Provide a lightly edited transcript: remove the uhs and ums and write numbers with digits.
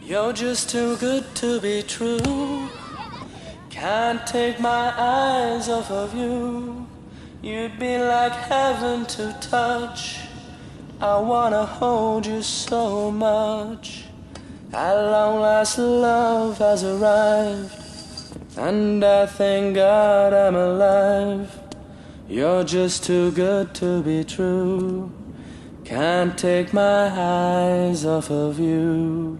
You're just too good to be true. Can't take my eyes off of you. You'd be like heaven to touch. I wanna hold you so much. At long last love has arrived, and I thank God I'm alive. You're just too good to be true. Can't take my eyes off of you.